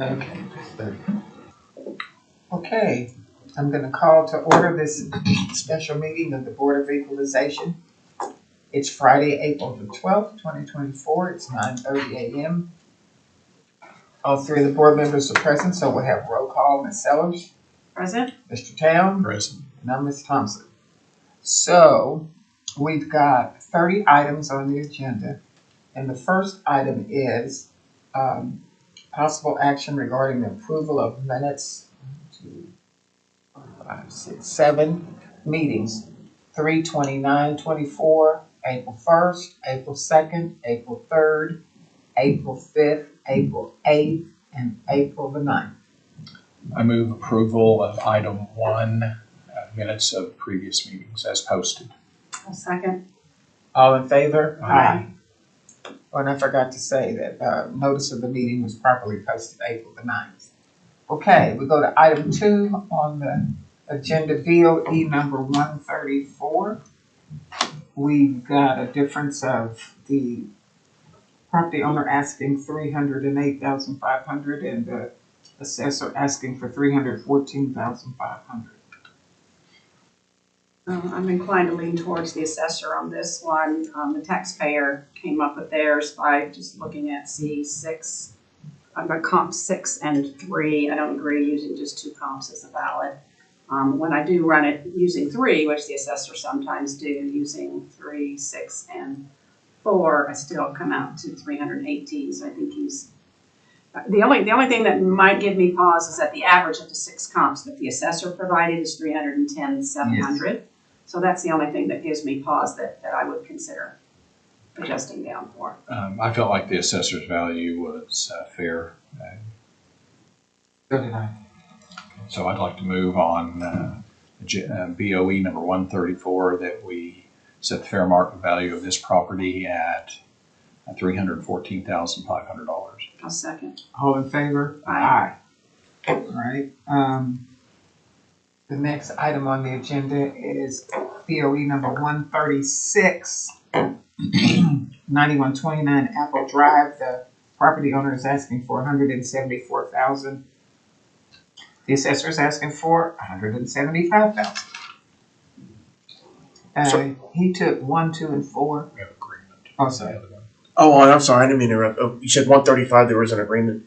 Okay. Okay, I'm going to call to order this special meeting of the Board of Equalization. It's Friday, April the 12th, 2024. It's 9:30 a.m. All three of the board members are present, so we'll have roll call. Ms. Sellers? Present. Mr. Town? Present. And I'm Ms. Thompson. So we've got 30 items on the agenda, and the first item is possible action regarding the approval of minutes. 5, 6, 7 meetings, 3/29/24, April 1st, April 2nd, April 3rd, April 5th, April 8th, and April the 9th. I move approval of item 1, minutes of previous meetings as posted. A second. All in favor? Aye. Oh, and I forgot to say that notice of the meeting was properly posted April the 9th. Okay, we go to item 2 on the agenda, BOE number 134. We've got a difference of the property owner asking $308,500 and the assessor asking for $314,500. I'm inclined to lean towards the assessor on this one. The taxpayer came up with theirs by just looking at C6. I've got comp 6 and 3. I don't agree using just 2 comps as a valid. When I do run it using 3, which the assessor sometimes do, using 3, 6, and 4, I still come out to 318. So I think he's the only thing that might give me pause is that the average of the 6 comps that the assessor provided is 310,700. Yes. So that's the only thing that gives me pause that I would consider adjusting down for. I felt like the assessor's value was fair. So did I. So I'd like to move on BOE number 134 that we set the fair market value of this property at $314,500. I'll second. All in favor? Aye. All right. The next item on the agenda is BOE number 136, 9129 Apple Drive. The property owner is asking for $174,000. The assessor is asking for $175,000. He took 1, 2, and 4. We have agreement. Oh, sorry. Oh, I'm sorry. I didn't mean to interrupt. Oh, you said 135. There was an agreement.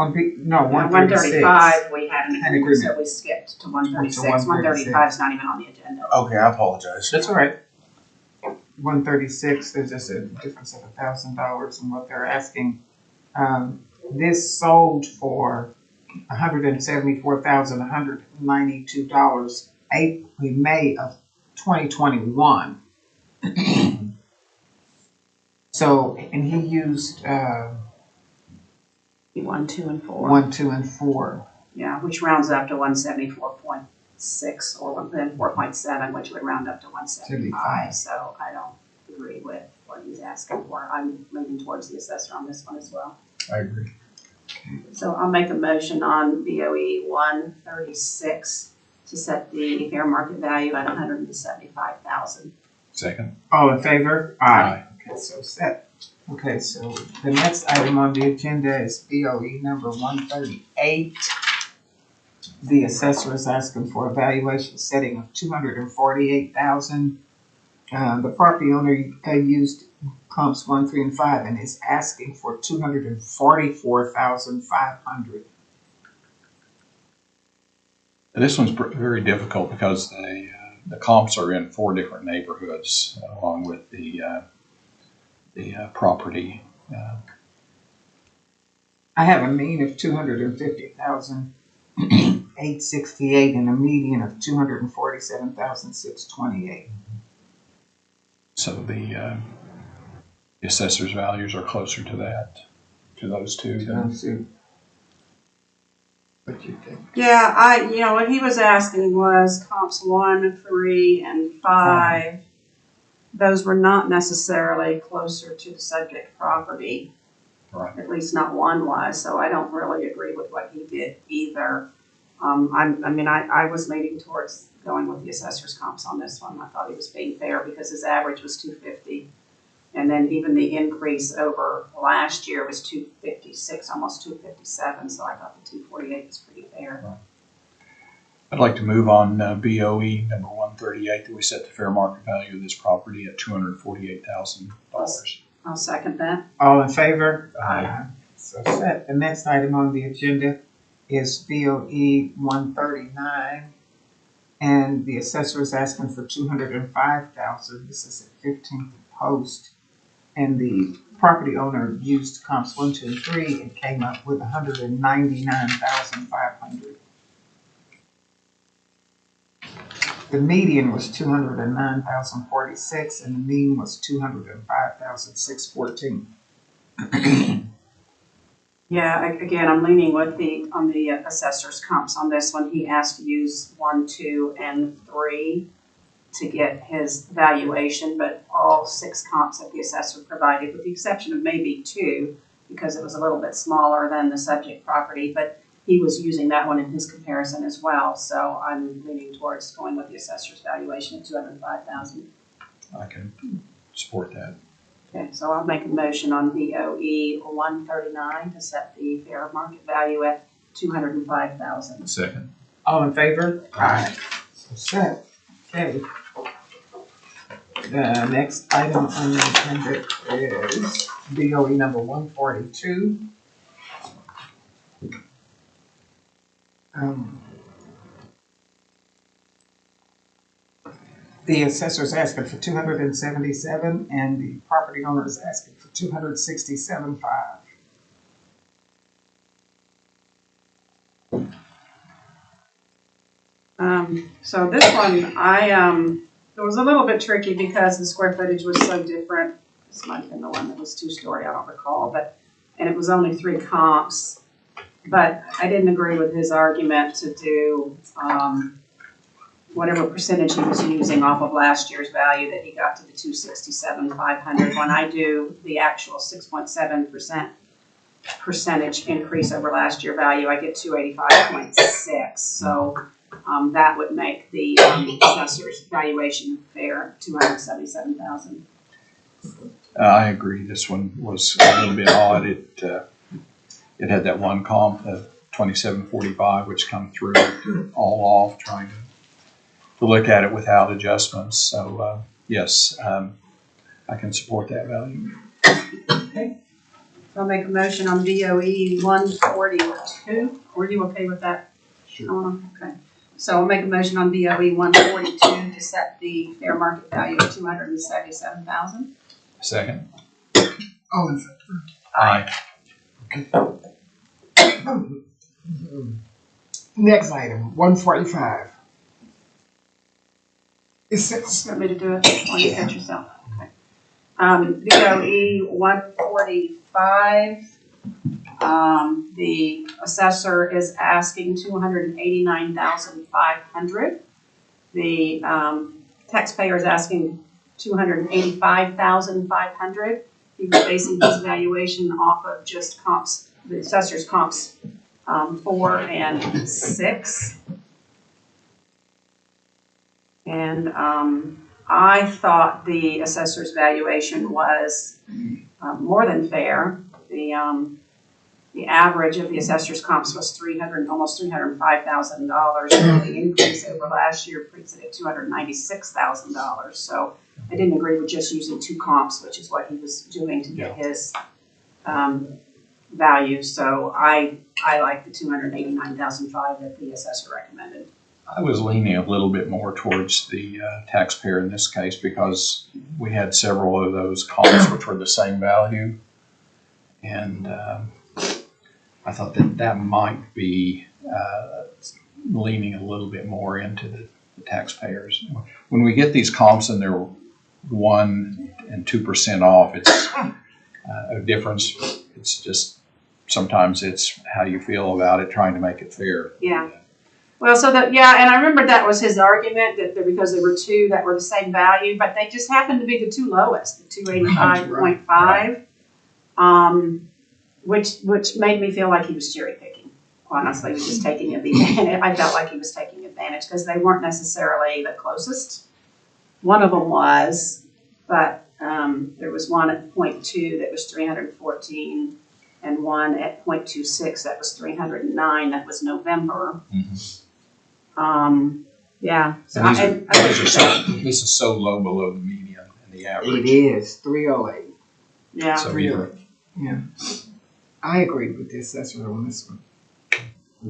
No, 136. 135, we had an agreement, so we skipped to 136. 135 is not even on the agenda. Okay, I apologize. That's all right. 136, there's just a difference of $1,000 in what they're asking. This sold for $174,192, May of 2021. So, and he used 1, 2, and 4. 1, 2, and 4. Yeah, which rounds up to 174.6 or then 4.7, which would round up to 175. So I don't agree with what he's asking for. I'm leaning towards the assessor on this one as well. I agree. So I'll make a motion on BOE 136 to set the fair market value at $175,000. Second. All in favor? Aye. Okay, so set. Okay, so the next item on the agenda is BOE number 138. The assessor is asking for a valuation setting of $248,000. The property owner used comps 1, 3, and 5 and is asking for $244,500. This one's very difficult because the comps are in 4 different neighborhoods along with the property. I have a mean of 250,868 and a median of 247,628. So the assessor's values are closer to that, to those two. What you think? Yeah, what he was asking was comps 1, 3, and 5. Those were not necessarily closer to the subject property. Right. At least not one was, so I don't really agree with what he did either. I was leaning towards going with the assessor's comps on this one. I thought he was being fair because his average was 250 And then even the increase over last year was 256, almost 257, so I thought the 248 was pretty fair. I'd like to move on BOE number 138 that we set the fair market value of this property at $248,000. I'll second that. All in favor? Aye. So set. The next item on the agenda is BOE 139. And the assessor is asking for $205,000. This is at 15th Post. And the property owner used comps 1, 2, and 3 and came up with $199,500. The median was $209,046 and the mean was $205,614. Yeah, again, I'm leaning with on the assessor's comps on this one. He asked to use 1, 2, and 3 to get his valuation, but all 6 comps that the assessor provided, with the exception of maybe 2, because it was a little bit smaller than the subject property, but he was using that one in his comparison as well. So I'm leaning towards going with the assessor's valuation of $205,000. I can support that. Okay, so I'll make a motion on BOE 139 to set the fair market value at $205,000. Second. All in favor? Aye. So set. Okay. The next item on the agenda is BOE number 142. The assessor is asking for $277, and the property owner is asking for $267,500. So this one, it was a little bit tricky because the square footage was so different. This might have been the one that was 2-story, I don't recall, and it was only 3 comps. But I didn't agree with his argument to do whatever percentage he was using off of last year's value that he got to the $267,500. When I do the actual 6.7% percentage increase over last year value, I get 285.6. So that would make the assessor's valuation fair, $277,000. I agree. This one was a little bit odd. It had that one comp of 2745, which come through all off, trying to look at it without adjustments. So yes, I can support that value. Okay. So I'll make a motion on BOE 142. Were you okay with that? Sure. Okay. So I'll make a motion on BOE 142 to set the fair market value of $277,000. Second. All in favor? Aye. Next item, 145. Want me to do it while you catch yourself? Okay. BOE 145. The assessor is asking $289,500. The taxpayer is asking $285,500. He was basing his valuation off of just comps, the assessor's comps 4 and 6. And I thought the assessor's valuation was more than fair. The average of the assessor's comps was almost $305,000. And the increase over last year puts it at $296,000. So I didn't agree with just using 2 comps, which is what he was doing to get his value. So I like the $289,500 that the assessor recommended. I was leaning a little bit more towards the taxpayer in this case because we had several of those comps which were the same value. And I thought that might be leaning a little bit more into the taxpayers. When we get these comps and they're 1 and 2% off, it's a difference. It's just sometimes it's how you feel about it, trying to make it fair. Yeah. Well, so and I remember that was his argument that because there were 2 that were the same value, but they just happened to be the 2 lowest, the 285.5, which made me feel like he was cherry picking. Honestly, he was just taking advantage. I felt like he was taking advantage because they weren't necessarily the closest. One of them was, but There was one at 0.2 that was 314, and one at 0.26 that was 309. That was November. Yeah. So And this is so low below the median and the average. It is 308. yeah. So either, Yeah. I agree with the assessor on this one.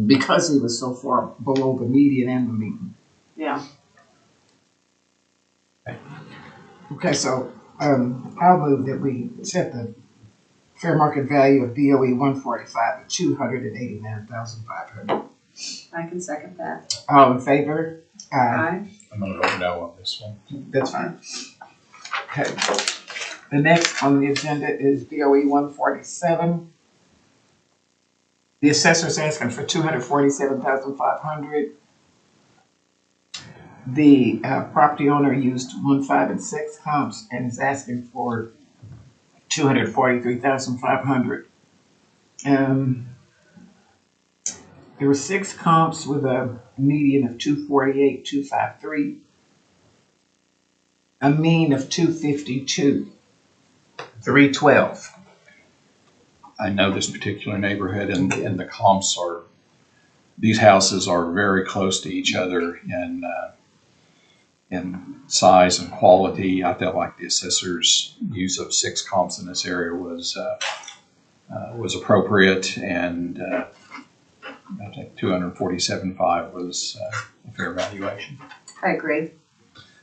Because he was so far below the median and the mean. Yeah. Okay, so, I'll move that we set the fair market value of BOE 145 at 289,500. I can second that. All in favor? Aye. I'm gonna vote no on this one. That's fine. Okay. The next on the agenda is BOE 147. The assessor's asking for 247,500. The property owner used 1, 5, and 6 comps and is asking for 243,500. There were 6 comps with a median of 248, 253, a mean of 252, 312. I know this particular neighborhood and the comps are, these houses are very close to each other in size and quality. I felt like the assessor's use of 6 comps in this area was appropriate, and I think 247.5 was a fair valuation. I agree.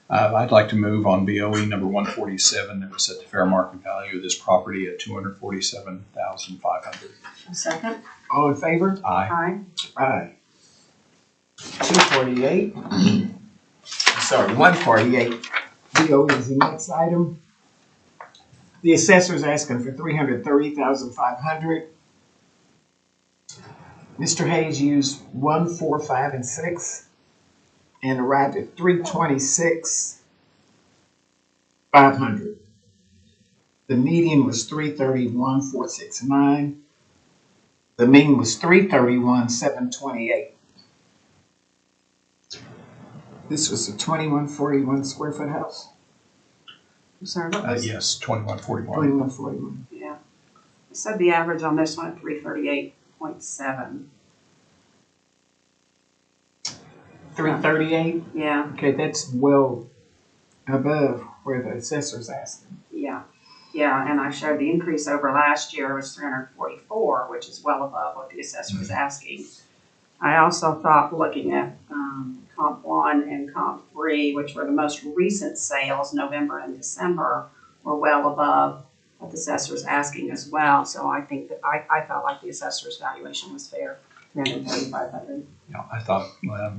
I'd like to move on BOE number 147 that we set the fair market value of this property at 247,500. A second. All in favor? Aye. Aye. Aye. 248. Sorry, 148. BOE is the next item. The assessor's asking for 330,500. Mr. Hayes used 1, 4, 5, and 6 and arrived at 326,500. The median was 331,469. The mean was 331,728. This was a 2141 square foot house. I'm sorry, what was Yes, 2141. 2141. Yeah. I said the average on this one at 338.7. 338. Yeah. Okay, that's well above where the assessor's asking. Yeah. Yeah, and I showed the increase over last year was 344, which is well above what the assessor was asking. I also thought looking at comp 1 and comp 3, which were the most recent sales, November and December, were well above what the assessor's asking as well. So I think that I felt like the assessor's valuation was fair, 335,500. Yeah, I thought the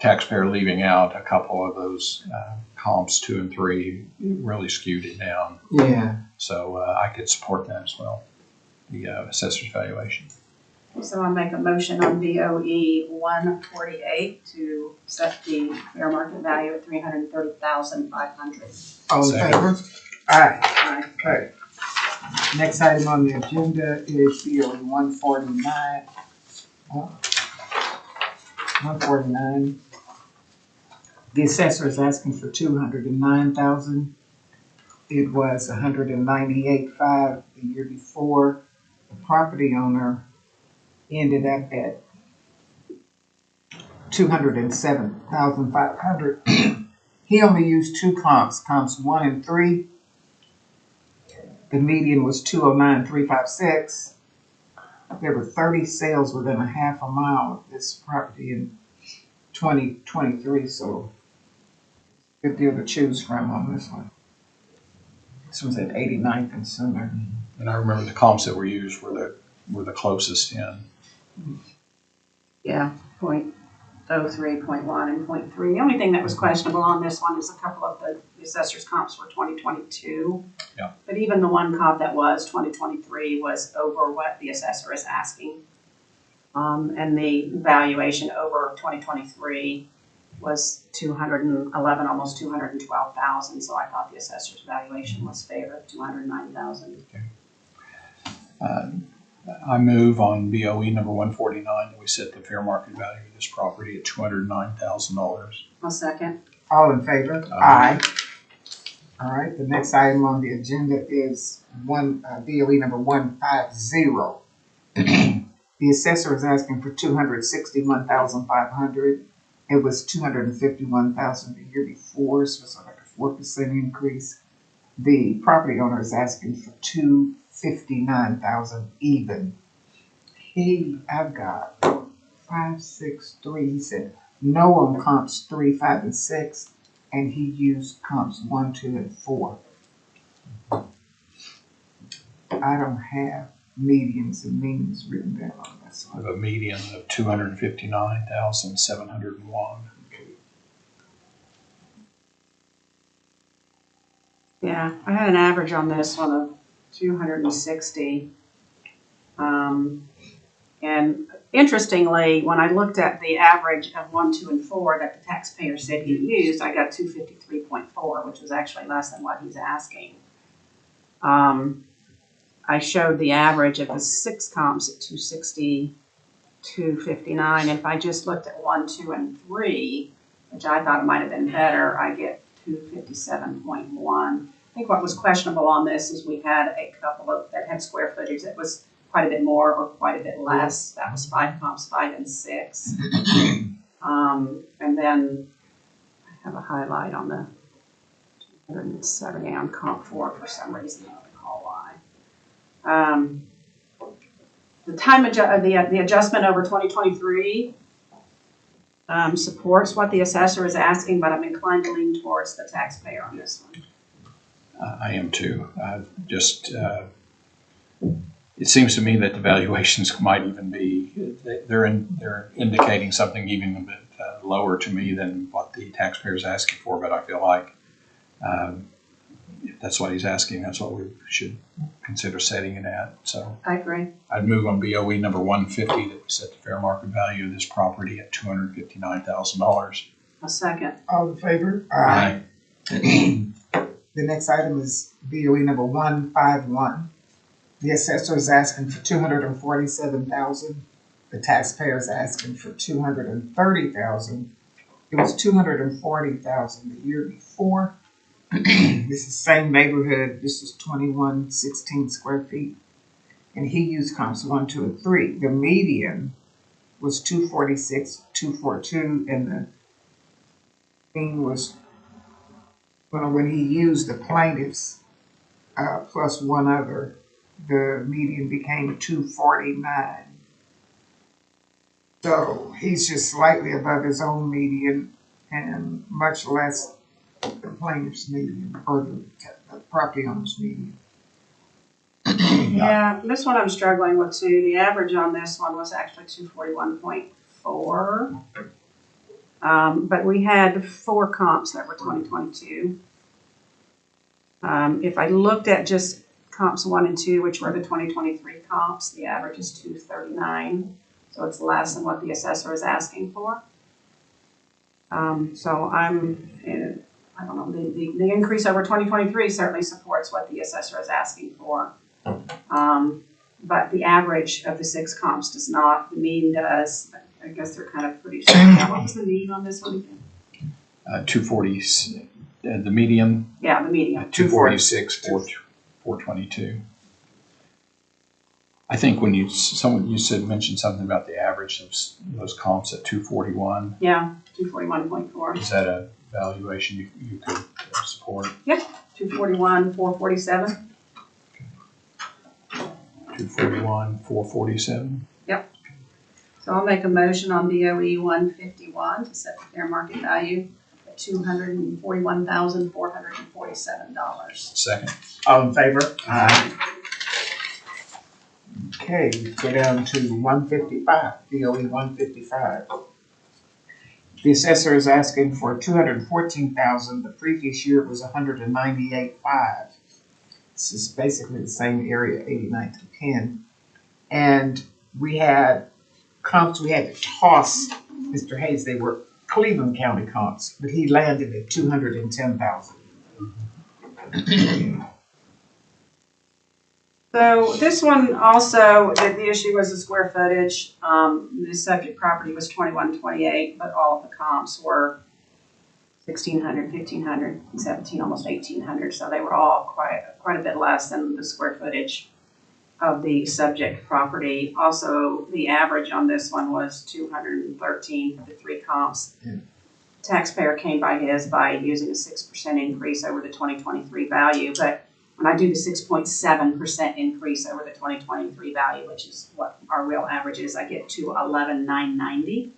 taxpayer leaving out a couple of those comps 2 and 3 really skewed it down. Yeah. So I could support that as well, the assessor's valuation. So I make a motion on BOE 148 to set the fair market value at 330,500. All in Second. favor? Aye. Aye. Okay. Next item on the agenda is BOE 149. 149. The assessor is asking for 209,000. It was 198.5 the year before. The property owner ended up at 207,500. He only used 2 comps, comps 1 and 3. The median was 209,356. There were 30 sales within a half a mile of this property in 2023, so good deal to choose from on this one. This was at 89th and Summer. And I remember the comps that were used were the closest in. Yeah, 0.03, 0.1, and 0.3. The only thing that was questionable on this one is a couple of the assessor's comps were 2022. Yeah. But even the one comp that was 2023 was over what the assessor is asking. And the valuation over 2023 was 211, almost 212,000. So I thought the assessor's valuation was fair at 290,000. I move on BOE number 149 that we set the fair market value of this property at $209,000. I'll second. All in favor? Aye. All right, the next item on the agenda is BOE number 150. The assessor is asking for $261,500. It was $251,000 the year before, so it's like a 4% increase. The property owner is asking for $259,000 even. I've got 5, 6, 3. He said no on comps 3, 5, and 6, and he used comps 1, 2, and 4. I don't have medians and means written down on this We one. have a median of 259,701. Yeah, I had an average on this one of 260. And interestingly, when I looked at the average of 1, 2, and 4 that the taxpayer said he used, I got 253.4, which was actually less than what he's asking. I showed the average of the 6 comps at 260, 259. If I just looked at 1, 2, and 3, which I thought it might have been better, I get 257.1. I think what was questionable on this is we had a couple of that had square footage that was quite a bit more or quite a bit less. That was 5 comps, 5 and 6. And then I have a highlight on the 170 on comp 4 for some reason. I don't recall why. The adjustment over 2023 supports what the assessor is asking, but I'm inclined to lean towards the taxpayer on this one. I am too. It seems to me that the valuations might even be, they're indicating something even a bit lower to me than what the taxpayer is asking for, but I feel like if that's what he's asking, that's what we should consider setting it at. So I agree. I'd move on BOE number 150 that we set the fair market value of this property at $259,000. A second. All in favor? Aye. The next item is BOE number 151. The assessor is asking for $247,000. The taxpayer is asking for $230,000. It was $240,000 the year before. This is the same neighborhood. This is 2116 square feet. And he used comps 1, 2, and 3. The median was 246, 242, and the thing was, well, when he used the plaintiffs plus one other, the median became 249. So he's just slightly above his own median and much less the plaintiff's median or the property owner's median. Yeah, this one I'm struggling with too. The average on this one was actually 241.4. But we had 4 comps that were 2022. If I looked at just comps 1 and 2, which were the 2023 comps, the average is 239. So it's less than what the assessor is asking for. So I don't know, the increase over 2023 certainly supports what the assessor is asking for. But the average of the 6 comps does not. The mean does. I guess they're kind of pretty similar. What was the mean on this one again? 240, the median, Yeah, the median. 246, 422. I think when you mentioned something about the average of those comps at 241. Yeah, 241.4. Is that a valuation you could support? Yep, 241, 447. 241, 447. So I'll make a motion on BOE 151 to set the fair market value at $241,447. Second. All in favor? Aye. Okay, we go down to 155, BOE 155. The assessor is asking for $214,000. The previous year it was $198,500. This is basically the same area, 89 to 10. And we had comps we had to toss Mr. Hayes. They were Cleveland County comps, but he landed at $210,000. So this one also, the issue was the square footage. The subject property was 2128, but all of the comps were 1,600, 1,500, 17, almost 1,800. So they were all quite a bit less than the square footage of the subject property. Also, the average on this one was 213 for the three comps. Taxpayer came by his by using a 6% increase over the 2023 value, but when I do the 6.7% increase over the 2023 value, which is what our real average is, I get to 11,990,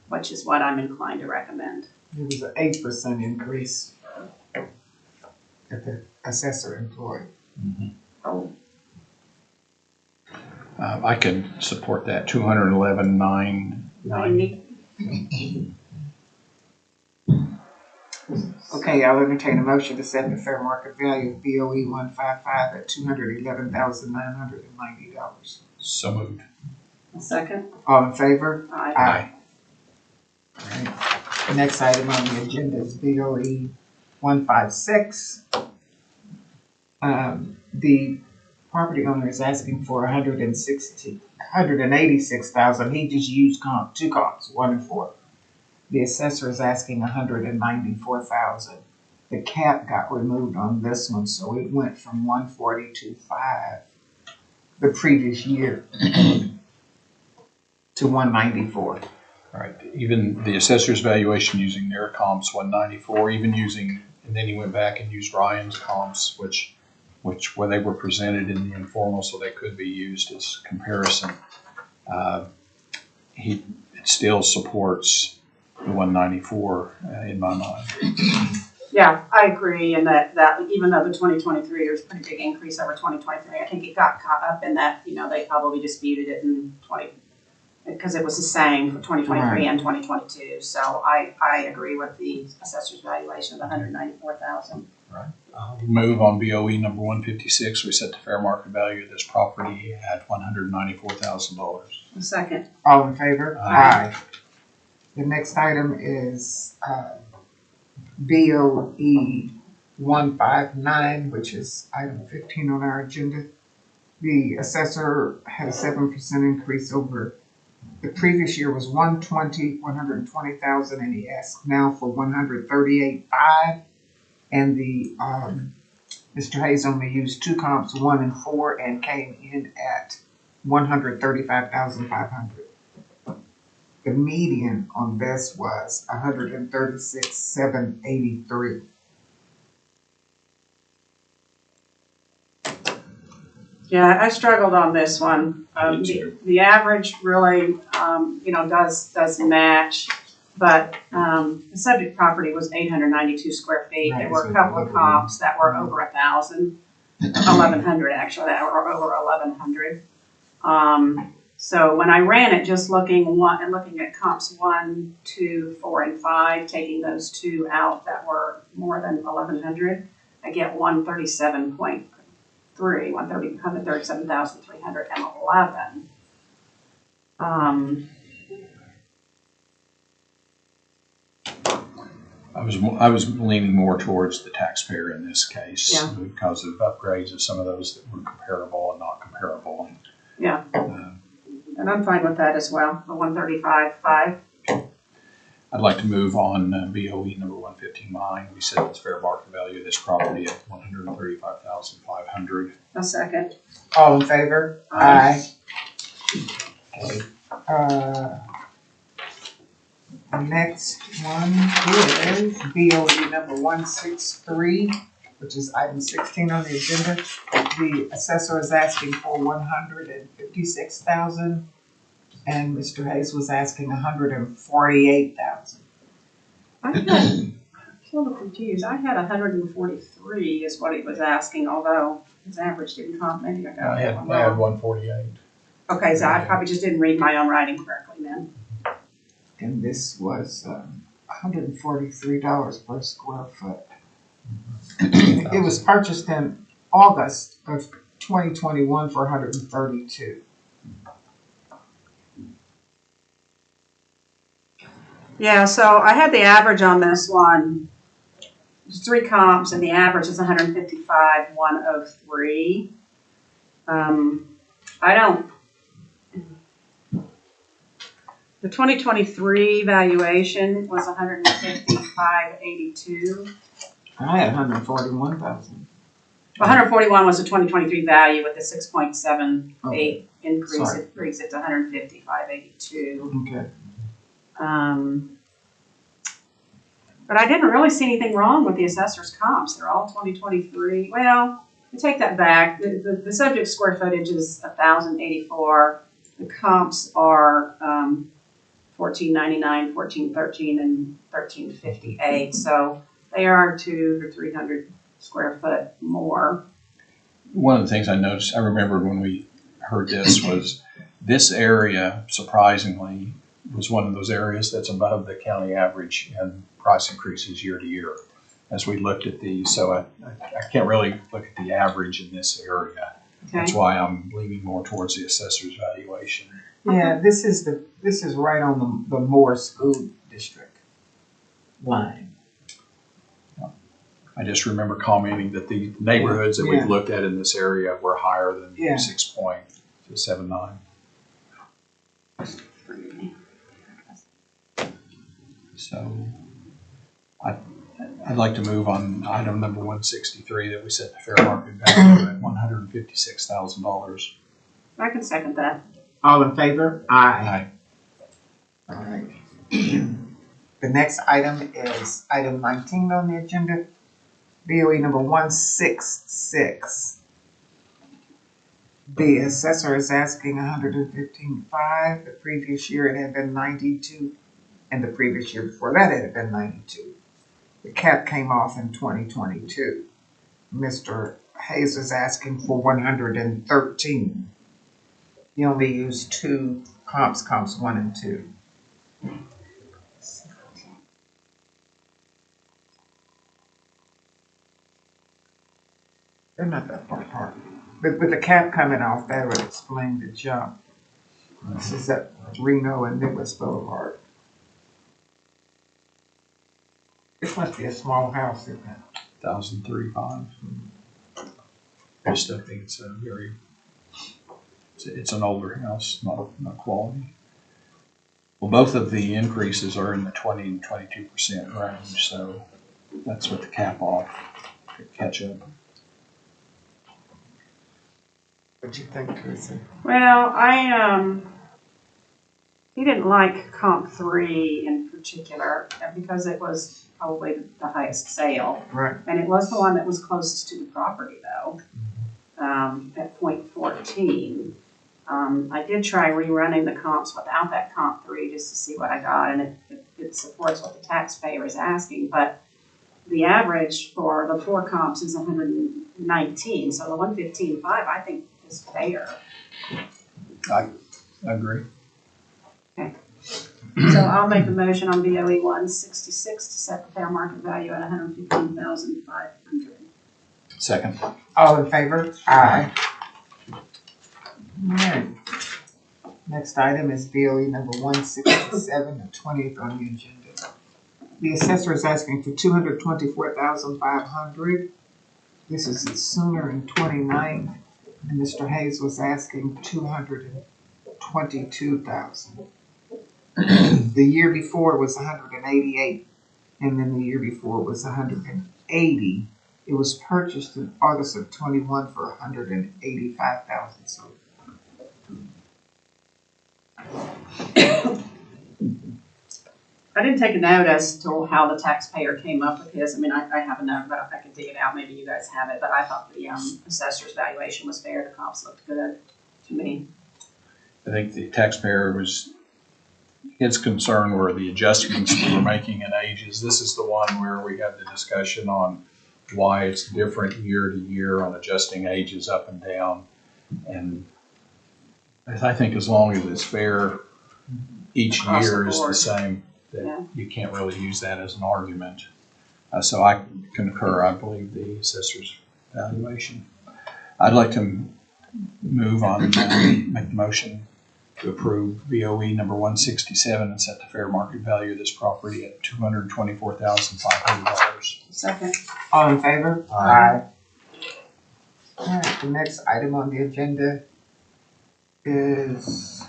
which is what I'm inclined to recommend. It was an 8% increase that the assessor employed. Oh, I can support that, 211,990. 90. Okay, I'll entertain a motion to set the fair market value of BOE 155 at $211,990. So moved. A second? All in favor? Aye. Aye. Alright. The next item on the agenda is BOE 156. The property owner is asking for $186,000. He just used two comps, 1 and 4. The assessor is asking $194,000. The cap got removed on this one, so it went from 140 to 5 the previous year to 194. All right, even the assessor's valuation using their comps, 194, even using, and then he went back and used Ryan's comps, which when they were presented in the informal, so they could be used as comparison. It still supports the 194 in my mind. Yeah, I agree in that even though the 2023, there's a pretty big increase over 2023, I think it got caught up in that, they probably disputed it in because it was the same for 2023 and 2022. So I agree with the assessor's valuation of $194,000. Right. I'll move on BOE number 156. We set the fair market value of this property at $194,000. A second. All in favor? Aye. The next item is BOE 159, which is item 15 on our agenda. The assessor had a 7% increase over the previous year was 120,000, and he asked now for 138,500. And the Mr. Hayes only used two comps, 1 and 4, and came in at 135,500. The median on this was 136,783. Yeah, I struggled on this one. The average really, does match, but the subject property was 892 square feet. There were a couple of comps that were over 1,000, 1,100 actually, that were over 1,100. So when I ran it, just looking at comps 1, 2, 4, and 5, taking those two out that were more than 1,100, I get 137,311. I was leaning more towards the taxpayer in this case, Yeah. because of upgrades of some of those that were comparable and not comparable. Yeah, and I'm fine with that as well, the 135,500. I'd like to move on BOE number 159. We set its fair market value of this property at $135,500. A second. All in favor? Aye. Okay. The next one is BOE number 163, which is item 16 on the agenda. The assessor is asking for $156,000, and Mr. Hayes was asking $148,000. I had a little confused. I had 143 is what he was asking, although his average didn't come. Maybe I got that one wrong. 148. Okay, so I probably just didn't read my own writing correctly then. And this was $143 per square foot. It was purchased in August of 2021 for $132. Yeah, so I had the average on this one. There's 3 comps, and the average is 155,103. The 2023 valuation was 155.82. I had 141,000. 141 was the 2023 value with the 6.78 Okay. increase. Sorry. It brings it to 155.82. Okay. But I didn't really see anything wrong with the assessor's comps. They're all 2023. Well, I take that back. The subject square footage is 1,084. The comps are 1499, 1413, and 1358. So they are 200 to 300 square foot more. One of the things I noticed, I remembered when we heard this, was this area, surprisingly, was one of those areas that's above the county average in price increases year to year as we looked at these. So I can't really look at the average in this area. Okay. That's why I'm leaning more towards the assessor's valuation. Yeah, this is right on the Moore School District line. I just remember commenting that the neighborhoods that we've looked at in this area were higher than 6.79. So I'd like to move on item number 163 that we set the fair market value at $156,000. I can second that. All in favor? Aye. All right. The next item is item 19 on the agenda, BOE number 166. The assessor is asking $115,500. The previous year it had been $92,000, and the previous year before that it had been $92,000. The cap came off in 2022. Mr. Hayes is asking for $113,000. He only used two comps 1 and 2. They're not that far apart. But with the cap coming off, that would explain the jump. This is at Reno and Midwest Boulevard. This must be a small house, isn't it? 1,035. I still think it's it's an older house, not quality. Well, both of the increases are in the 20 and 22% range, so that's what the cap off to catch up. What'd you think, Teresa? Well, he didn't like comp 3 in particular because it was probably the highest sale. Right. And it was the one that was closest to the property though, at 0.14. I did try rerunning the comps without that comp 3 just to see what I got, and it supports what the taxpayer is asking, but the average for the 4 comps is 119, so the 115.5 I think is fair. I agree. Okay. So I'll make a motion on BOE 166 to set the fair market value at $115,500. Second. All in favor? Aye. All right. Next item is BOE number 167, the 20th on the agenda. The assessor is asking for $224,500. This is at Sooner and 29th, and Mr. Hayes was asking $222,000. The year before was 188, and then the year before was 180. It was purchased in August of 21 for 185,000. So I didn't take a note as to how the taxpayer came up with his. I mean, I have a note, but I can dig it out. Maybe you guys have it. But I thought the assessor's valuation was fair. The comps looked good to me. I think the taxpayer his concern were the adjustments we were making in ages. This is the one where we had the discussion on why it's different year to year on adjusting ages up and down. And I think as long as it's fair, each Across the year is the board. same, that Yeah. you can't really use that as an argument. So I concur, I believe, the assessor's valuation. I'd like to move on, make the motion to approve BOE number 167 and set the fair market value of this property at $224,500. Second. all in favor? Aye. All right, the next item on the agenda is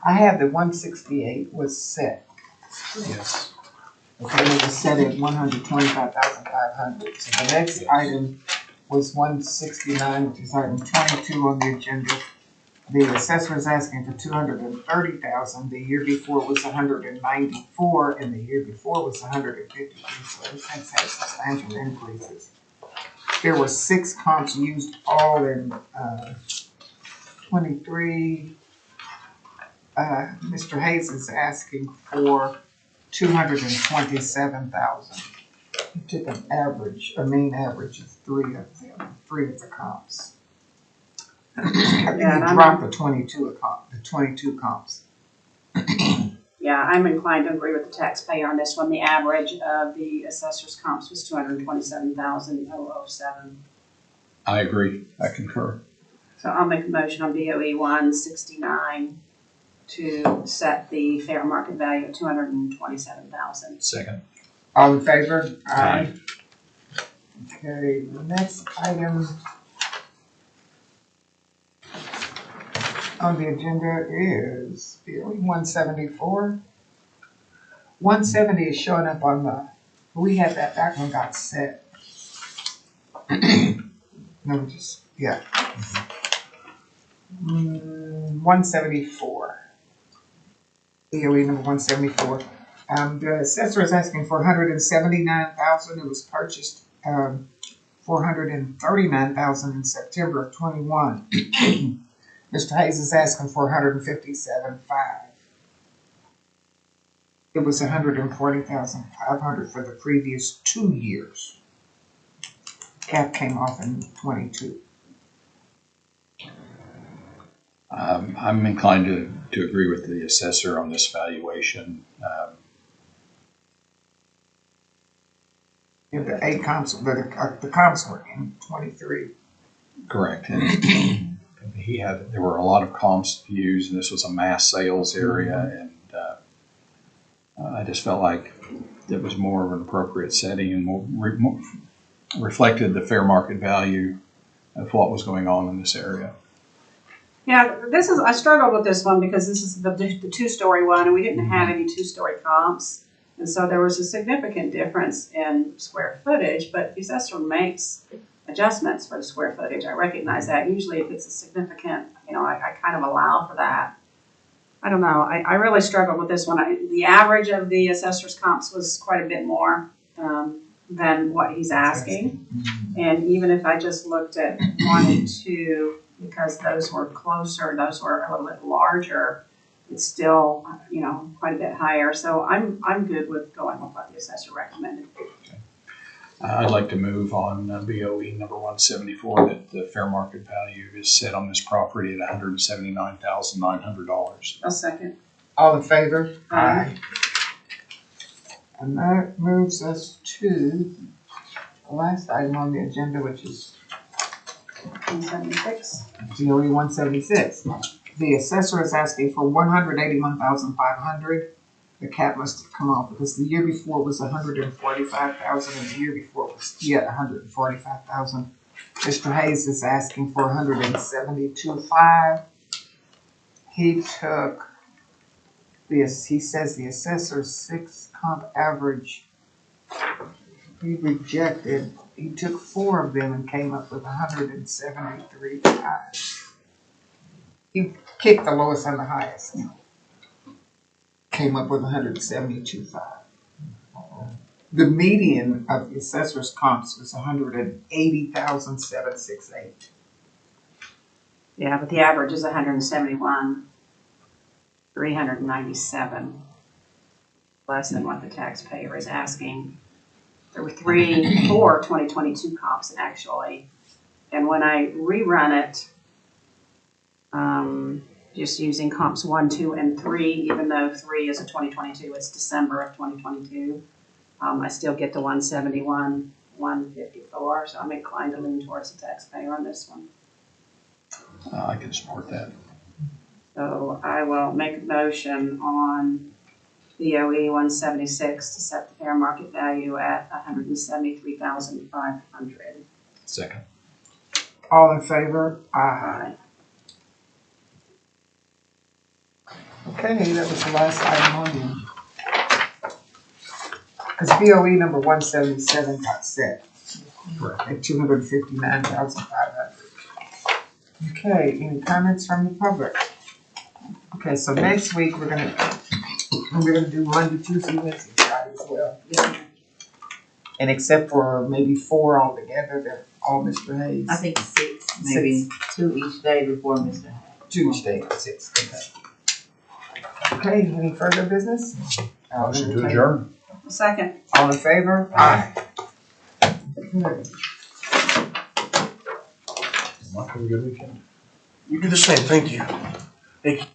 I have the 168 was set. Yes. Okay, it was set at 125,500. So the next item was 169, which is item 22 on the agenda. The assessor is asking for 230,000. The year before was 194, and the year before was 153. So this has had substantial increases. There were 6 comps used all in 23. Mr. Hayes is asking for 227,000. He took a mean average of 3 of them, 3 of the comps. I think he dropped the 22 comps. Yeah, I'm inclined to agree with the taxpayer on this one. The average of the assessor's comps was 227,007. I agree. I concur. So I'll make a motion on BOE 169 to set the fair market value at 227,000. Second. All in favor? Aye. Okay, the next item on the agenda is BOE 174. 170 is showing up on we had that one got set. No, just, yeah. 174. BOE number 174. The assessor is asking for 179,000. It was purchased 439,000 in September of 21. Mr. Hayes is asking for 157,500. It was 140,500 for the previous 2 years. Cap came off in 22. I'm inclined to agree with the assessor on this valuation. The 8 comps, the comps were in 23. Correct. And there were a lot of comps to use, and this was a mass sales area, and I just felt like it was more of an appropriate setting and more reflected the fair market value of what was going on in this area. Yeah, I struggled with this one because this is the 2-story one, and we didn't have any 2-story comps. And so there was a significant difference in square footage, but the assessor makes adjustments for the square footage. I recognize that. Usually if it's a significant, I kind of allow for that. I don't know. I really struggled with this one. The average of the assessor's comps was quite a bit more than what he's asking. And even if I just looked at 1 and 2, because those were closer, those were a little bit larger, it's still, quite a bit higher. So I'm good with going with what the assessor recommended. Okay. I'd like to move on BOE number 174 that the fair market value is set on this property at $179,900. A second. All in favor? Aye. And that moves us to the last item on the agenda, which is 176. BOE 176. The assessor is asking for 181,500. The cap must have come off because the year before was 145,000 and the year before was yet 145,000. Mr. Hayes is asking for 172,500. He took this. He says the assessor's 6 comp average. He rejected. He took 4 of them and came up with 173,500. He kicked the lowest and the highest. Came up with 172,500. The median of the assessor's comps was 180,768. Yeah, but the average is 171,397, less than what the taxpayer is asking. There were 4 2022 comps actually, and when I rerun it, just using comps 1, 2, and 3, even though 3 is a 2022, it's December of 2022. I still get the 171, 154, so I'm inclined to lean towards the taxpayer on this one. I can support that. So I will make a motion on BOE 176 to set the fair market value at 173,500. Second. All in favor? Aye. Okay, that was the last item on there. Cause BOE number 177 got set. Correct. At 259,500. Okay, any comments from the public? Okay, so next week we're gonna do Monday, Tuesday, Wednesday, Friday as well. And except for maybe 4 altogether, they're all Mr. Hayes. I think 6, maybe 2 each day before Mr. Hayes. Tuesday at 6. Okay, any further business? Motion to adjourn. Second. All in favor? Aye. Okay. Michael, good weekend. You do the same, thank you. Thank you.